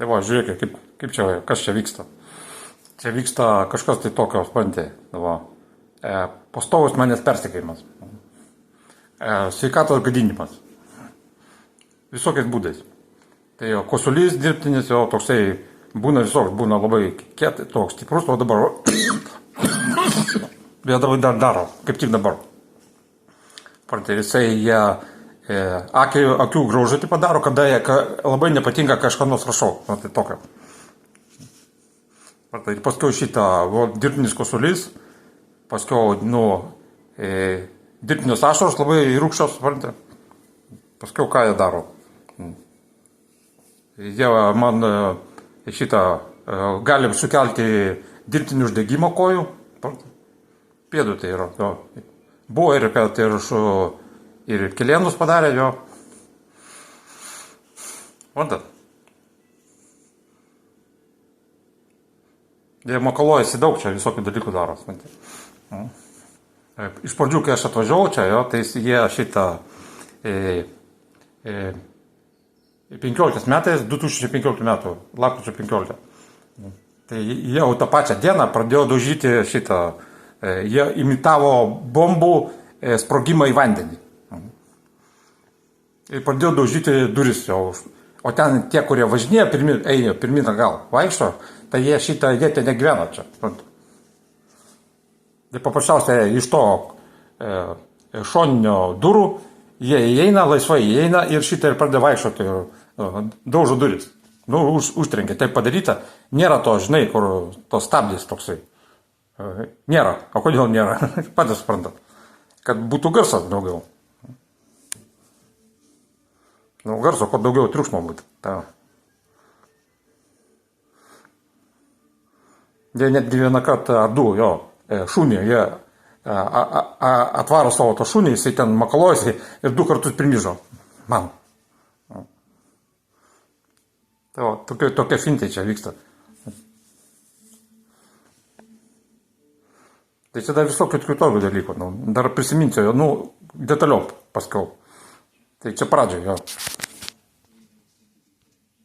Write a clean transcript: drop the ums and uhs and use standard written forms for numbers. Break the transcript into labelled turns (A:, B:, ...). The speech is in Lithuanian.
A: Tai va, žiūrėkit, kaip čia, kas čia vyksta. Čia vyksta kažkas tai tokio, suprantate, va. Pastovus manęs persekėjimas. Sveikatos gadinimas. Visokiais būdais. Tai jo, kosulys dirbtinis, jo toksai būna visoks, būna labai toks stiprus, o dabar... Bet dabar dar daro, kaip tik dabar. Suprantate, jisai akių graužatį padaro, kada labai nepatinka kažką nors rašau. Tai tokio. Ir paskui šitą dirbtinis kosulys, paskui, dirbtinis ašaros labai rūkščios, suprantate. Paskui ką jie daro. Jie man šitą gali sukelti dirbtinį uždegimą kojų. Pėdų tai yra. Jo. Buvo ir kad ir kelienus padarė jo. Matot. Jie makalojasi daug čia visokių dalykų daro. Iš pradžių, kai aš atvažiavau čia, jo, tai jie šitą 15 metais, 2015 metų, lapkričio 15. Tai jie jau tą pačią dieną pradėjo daužyti šitą, jie imitavo bombų sprogimą į vandenį. Ir pradėjo daužyti duris jau. O ten tie, kurie važinėja, pirmin atgal vaikšto, tai jie ten negyvena čia. Tai paprasčiausiai iš to šoninio durų jie įeina, laisvai įeina ir šitą ir pradeda vaikščioti ir daužo duris. Užtrenkia, tai padaryta. Nėra to, žinai, kur tos stabdys toksai. Nėra. O kodėl nėra? Patys suprantat. Kad būtų garsas daugiau. Garso, kuo daugiau triukšmo būtų. Jie netgi vieną kartą ar du, jo, šunį, jie atvaro savo to šunį, jisai ten makalojasi ir 2 kartus primyžo. Man. Tokie fintai čia vyksta. Tai čia dar visokių kitokių dalykų. Dar prisiminsiu, detaliau paskiau. Tai čia pradžioje, jo.